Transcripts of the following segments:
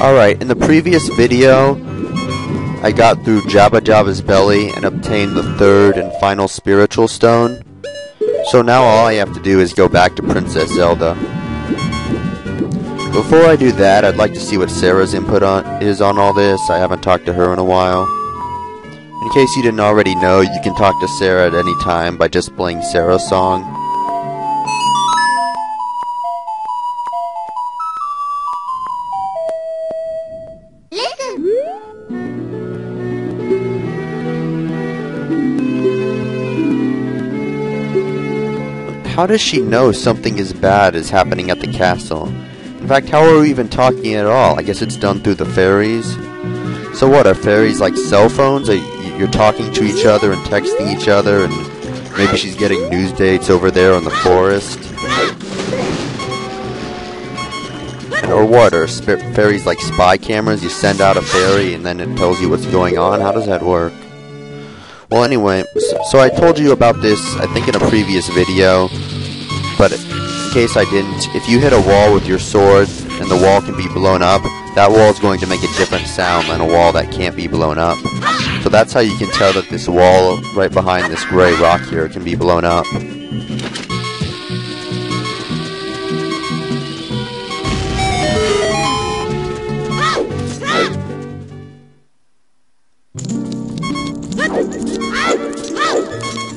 Alright, in the previous video, I got through Jabba Jabba's belly and obtained the third and final spiritual stone. So now all I have to do is go back to Princess Zelda. Before I do that, I'd like to see what Sarah's input is on all this. I haven't talked to her in a while. In case you didn't already know, you can talk to Sarah at any time by just playing Sarah's song. How does she know something as bad is happening at the castle? In fact, how are we even talking at all? I guess it's done through the fairies. So what, are fairies like cell phones? You're talking to each other and texting each other, and maybe she's getting news dates over there in the forest? Or what, are fairies like spy cameras? You send out a fairy and then it tells you what's going on? How does that work? Well, anyway, so I told you about this, I think, in a previous video, but in case I didn't, if you hit a wall with your sword and the wall can be blown up, that wall is going to make a different sound than a wall that can't be blown up. So that's how you can tell that this wall right behind this gray rock here can be blown up.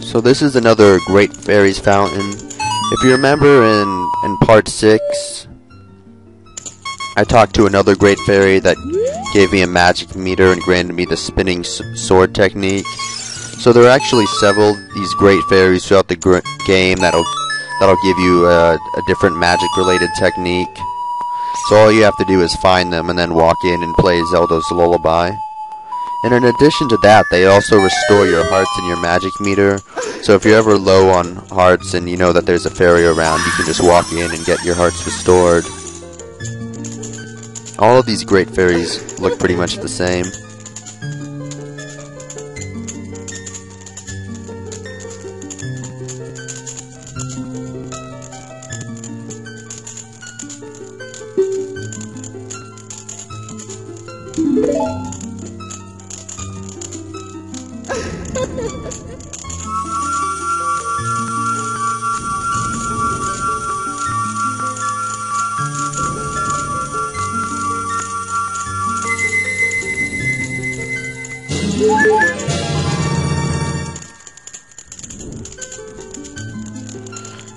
So this is another Great Fairies Fountain. If you remember in part 6, I talked to another Great Fairy that gave me a magic meter and granted me the spinning sword technique. So there are actually several of these Great Fairies throughout the game that'll give you a different magic related technique. So all you have to do is find them and then walk in and play Zelda's Lullaby. And in addition to that, they also restore your hearts and your magic meter. So if you're ever low on hearts and you know that there's a fairy around, you can just walk in and get your hearts restored. All of these Great Fairies look pretty much the same.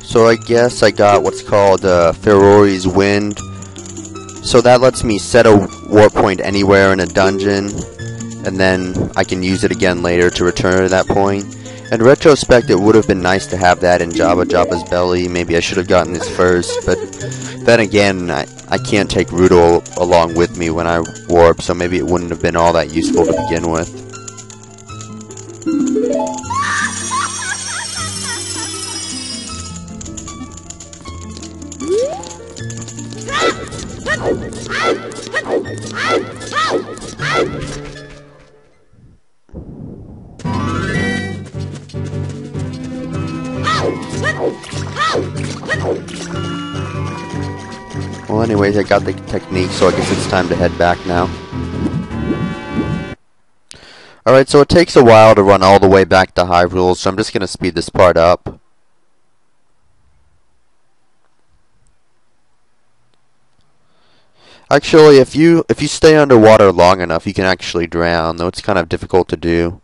So I guess I got what's called Ferori's Wind. So that lets me set a warp point anywhere in a dungeon, and then I can use it again later to return to that point. In retrospect, it would have been nice to have that in Jabba Jabba's belly. Maybe I should have gotten this first, but then again, I can't take Ruto along with me when I warp, so maybe it wouldn't have been all that useful to begin with. Well, anyways, I got the technique, so I guess it's time to head back now. Alright, so it takes a while to run all the way back to Hyrule, so I'm just going to speed this part up. Actually, if you stay underwater long enough, you can actually drown, though it's kind of difficult to do.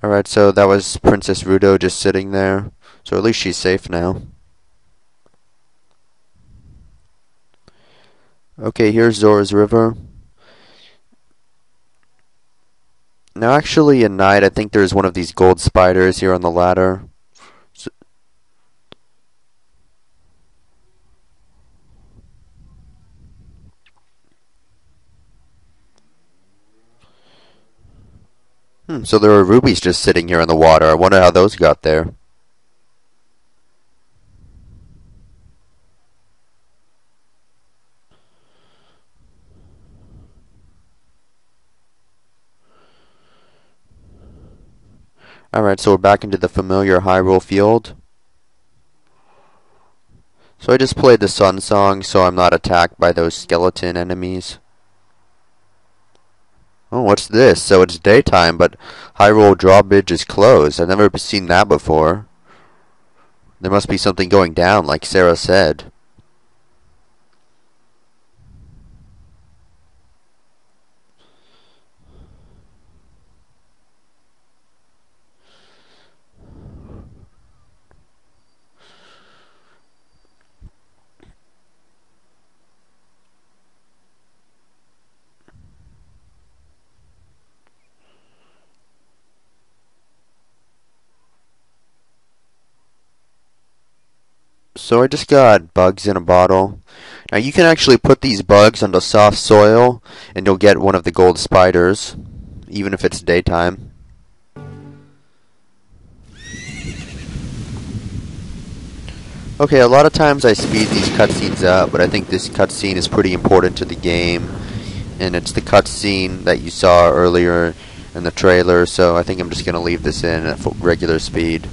Alright, so that was Princess Ruto just sitting there. So at least she's safe now. Okay, here's Zora's River. Now actually at night, I think there's one of these gold spiders here on the ladder. So there are rubies just sitting here in the water. I wonder how those got there. Alright, so we're back into the familiar Hyrule Field. So I just played the Sun Song so I'm not attacked by those skeleton enemies. Oh, what's this? So it's daytime, but Hyrule Drawbridge is closed. I've never seen that before. There must be something going down, like Sarah said. So I just got bugs in a bottle. Now you can actually put these bugs onto soft soil and you'll get one of the gold spiders, even if it's daytime. Okay, a lot of times I speed these cutscenes up, but I think this cutscene is pretty important to the game. And it's the cutscene that you saw earlier in the trailer, so I think I'm just going to leave this in at regular speed.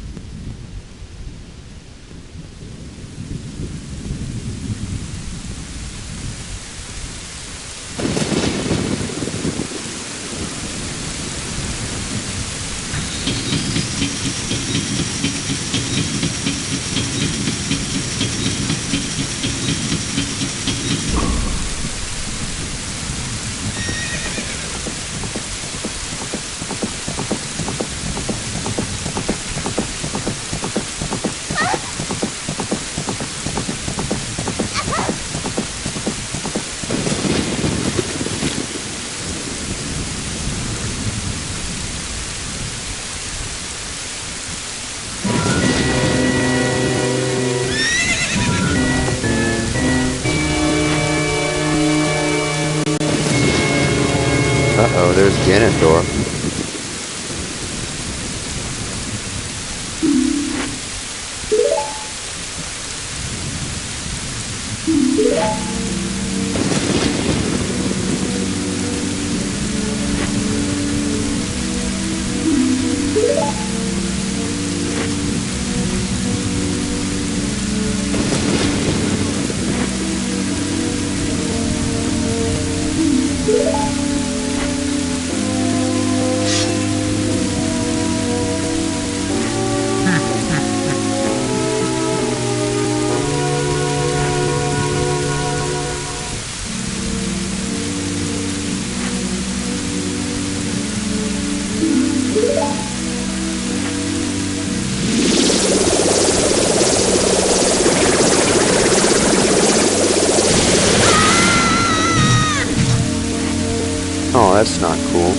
Uh-oh, there's Ganondorf. Oh, that's not cool.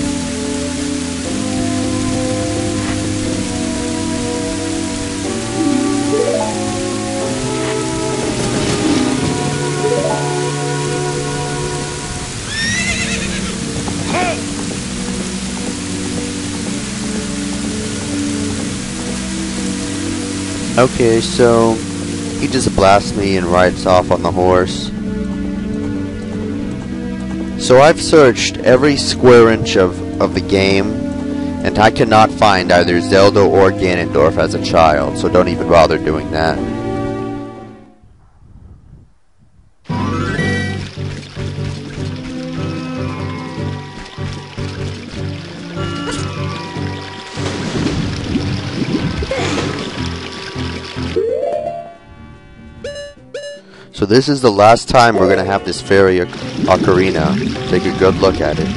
Okay, so he just blasts me and rides off on the horse. So I've searched every square inch of the game, and I cannot find either Zelda or Ganondorf as a child, so don't even bother doing that. So this is the last time we're going to have this fairy ocarina. Take a good look at it.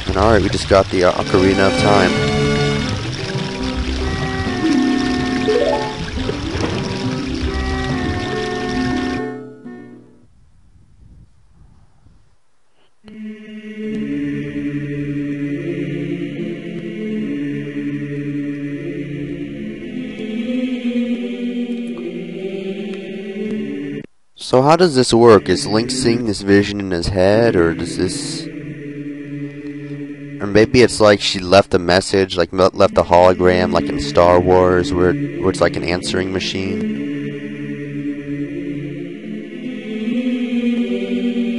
And alright, we just got the ocarina of time. So how does this work? Is Link seeing this vision in his head, or does this... Or maybe it's like she left a message, like left a hologram, like in Star Wars, where it's like an answering machine.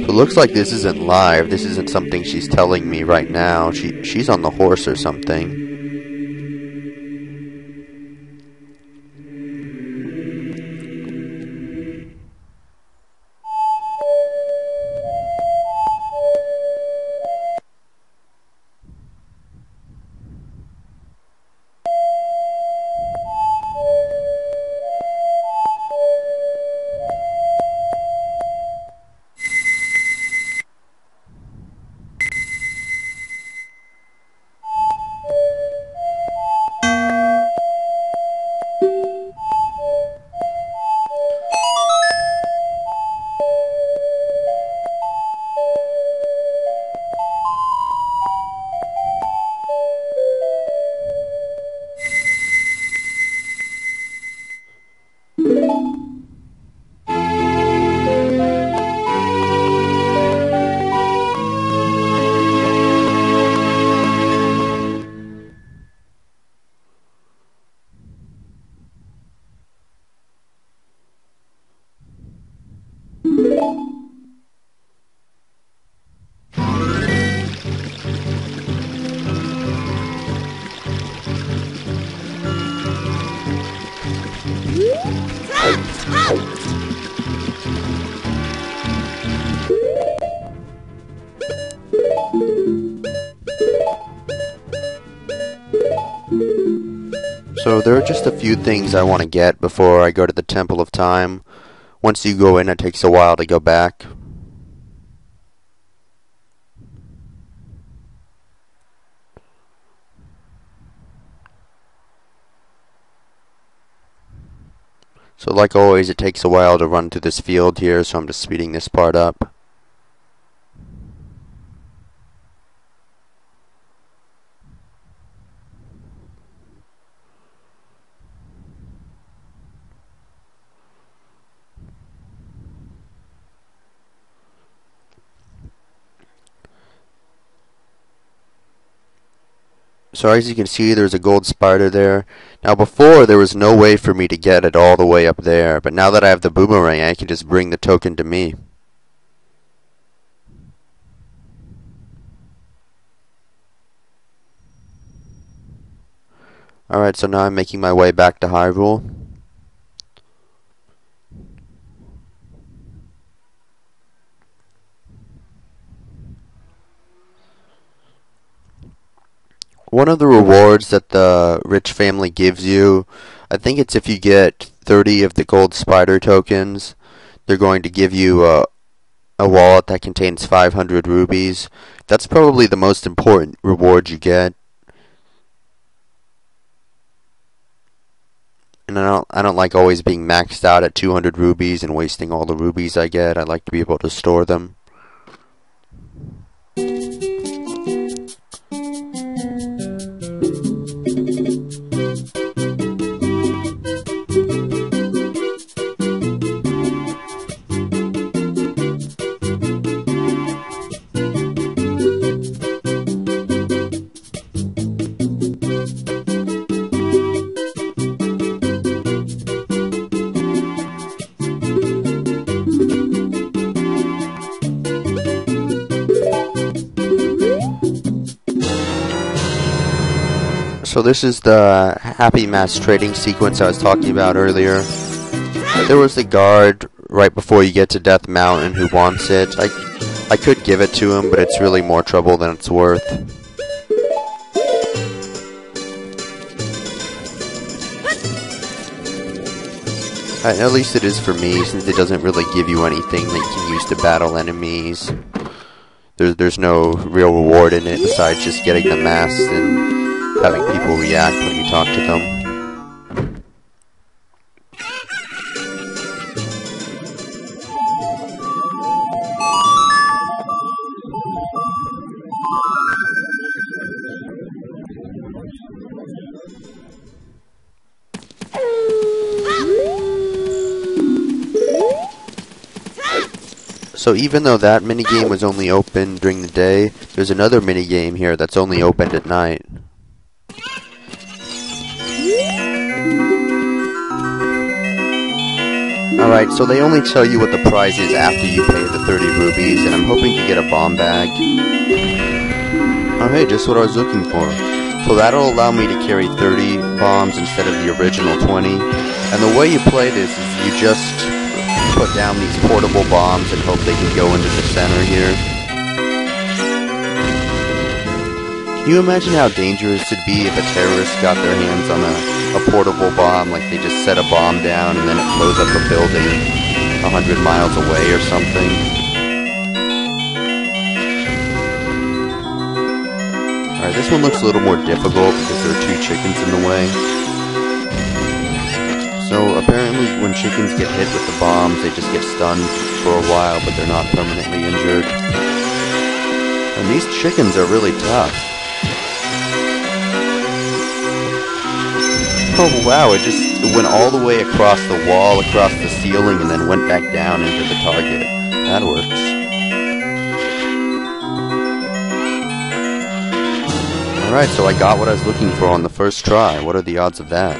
So looks like this isn't live. This isn't something she's telling me right now. She's on the horse or something. So there are just a few things I want to get before I go to the Temple of Time. Once you go in, it takes a while to go back. So like always, it takes a while to run through this field here, so I'm just speeding this part up. So as you can see, there's a gold spider there. Now before, there was no way for me to get it all the way up there, but now that I have the boomerang, I can just bring the token to me. Alright, so now I'm making my way back to Hyrule. One of the rewards that the rich family gives you, I think it's if you get 30 of the gold spider tokens, they're going to give you a wallet that contains 500 rubies. That's probably the most important reward you get. And I don't like always being maxed out at 200 rubies and wasting all the rubies I get. I like to be able to store them. So this is the Happy Mass trading sequence I was talking about earlier. There was the guard right before you get to Death Mountain who wants it. I could give it to him, but it's really more trouble than it's worth. At least it is for me, since it doesn't really give you anything that you can use to battle enemies. There's no real reward in it besides just getting the mask and having people react when you talk to them. So even though that minigame was only open during the day, there's another minigame here that's only opened at night. Alright, so they only tell you what the prize is after you pay the 30 rubies, and I'm hoping to get a bomb bag. Oh hey, just what I was looking for. So that'll allow me to carry 30 bombs instead of the original 20. And the way you play this is you just put down these portable bombs and hope they can go into the center here. Can you imagine how dangerous it'd be if a terrorist got their hands on a portable bomb, like they just set a bomb down and then it blows up a building 100 miles away or something? Alright, this one looks a little more difficult because there are 2 chickens in the way. So apparently when chickens get hit with the bombs, they just get stunned for a while, but they're not permanently injured. And these chickens are really tough. Oh wow, it just went all the way across the wall, across the ceiling, and then went back down into the target. That works. Alright, so I got what I was looking for on the first try. What are the odds of that?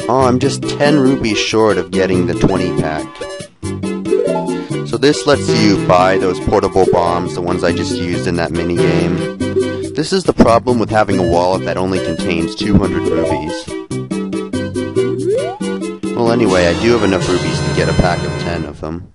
Oh, I'm just 10 rupees short of getting the 20 pack. So this lets you buy those portable bombs, the ones I just used in that minigame. This is the problem with having a wallet that only contains 200 rupees. Well, anyway, I do have enough rupees to get a pack of 10 of them.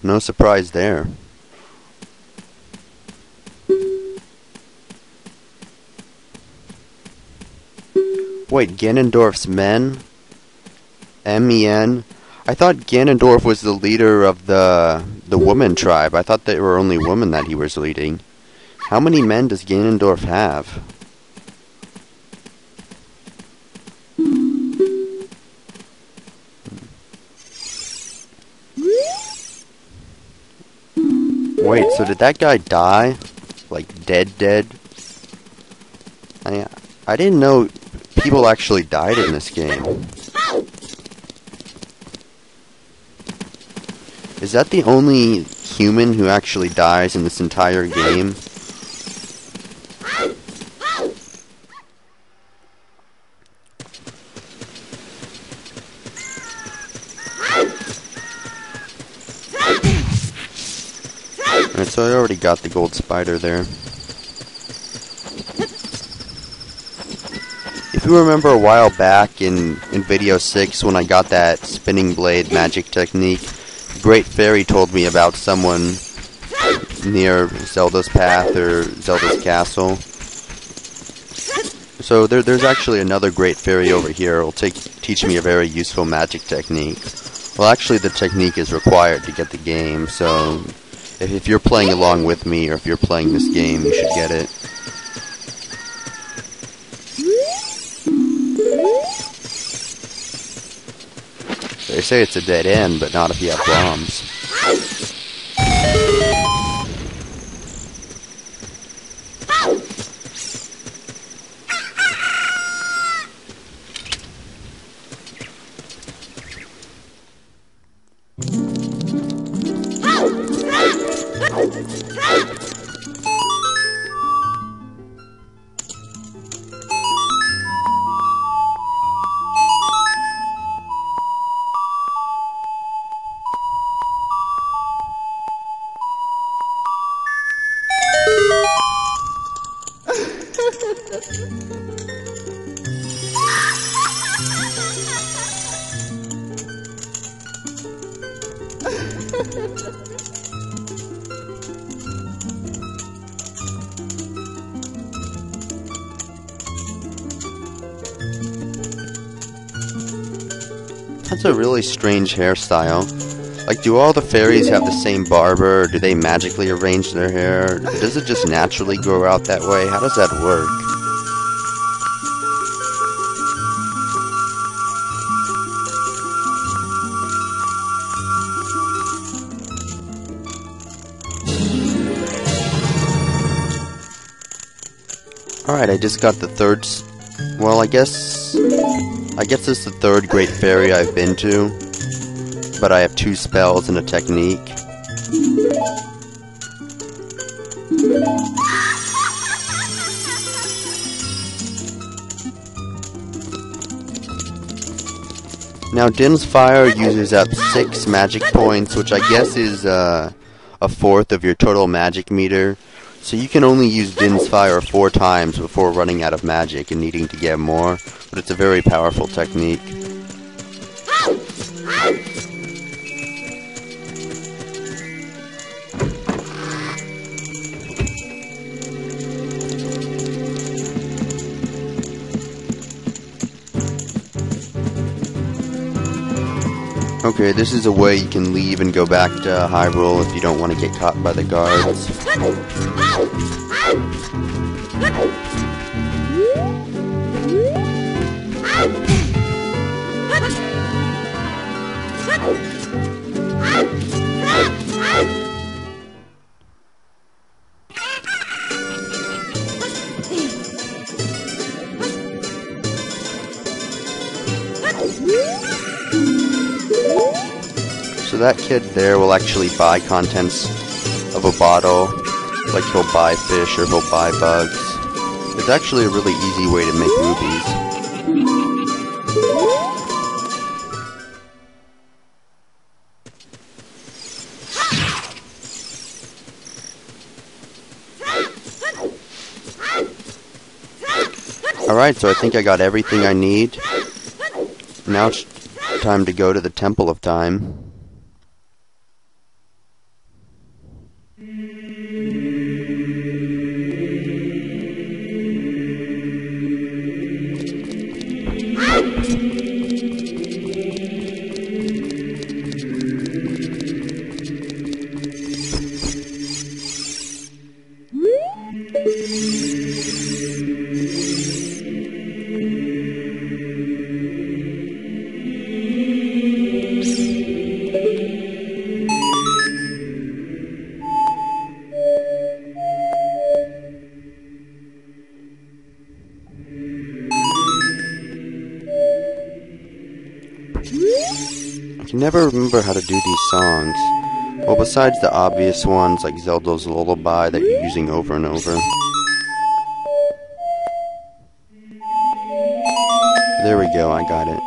No surprise there. Wait, Ganondorf's men? M-E-N? I thought Ganondorf was the leader of the woman tribe. I thought they were only women that he was leading. How many men does Ganondorf have? Wait, so did that guy die? Like, dead? I didn't know people actually died in this game. Is that the only human who actually dies in this entire game? Alright, so I already got the gold spider there. If you remember a while back in video 6 when I got that spinning blade magic technique, Great Fairy told me about someone near Zelda's Path or Zelda's Castle. So there's actually another Great Fairy over here who will teach me a very useful magic technique. Well, actually the technique is required to get the game, so if you're playing along with me or if you're playing this game, you should get it. They say it's a dead end, but not if you have bombs. That's a really strange hairstyle. Like, do all the fairies have the same barber, or do they magically arrange their hair? Or does it just naturally grow out that way? How does that work? Alright, I just got the third... Well, I guess it's the third Great Fairy I've been to. But I have 2 spells and a technique. Now, Din's Fire uses up 6 magic points, which I guess is a fourth of your total magic meter. So you can only use Din's Fire 4 times before running out of magic and needing to get more, but it's a very powerful technique. Okay, this is a way you can leave and go back to Hyrule if you don't want to get caught by the guards. So that kid there will actually buy contents of a bottle, like he'll buy fish or he'll buy bugs. It's actually a really easy way to make rubies. Alright, so I think I got everything I need. Now it's time to go to the Temple of Time. I can never remember how to do these songs. Well, besides the obvious ones like Zelda's Lullaby that you're using over and over. There we go, I got it.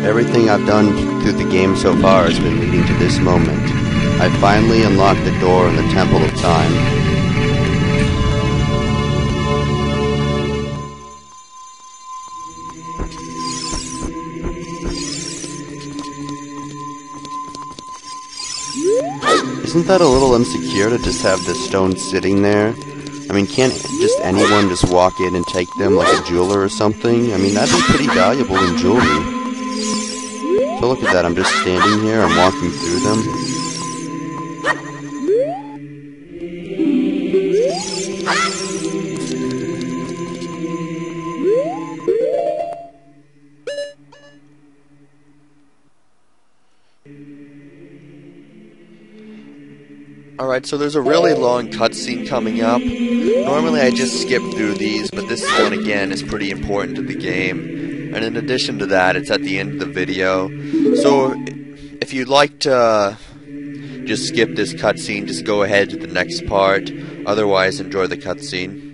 Everything I've done through the game so far has been leading to this moment. I finally unlocked the door in the Temple of Time. Isn't that a little insecure to just have the stone sitting there? I mean, can't just anyone just walk in and take them like a jeweler or something? I mean, that'd be pretty valuable in jewelry. So look at that, I'm just standing here, I'm walking through them. Alright, so there's a really long cutscene coming up. Normally I just skip through these, but this one again is pretty important to the game. And in addition to that, it's at the end of the video. So if you'd like to just skip this cutscene, just go ahead to the next part. Otherwise, enjoy the cutscene.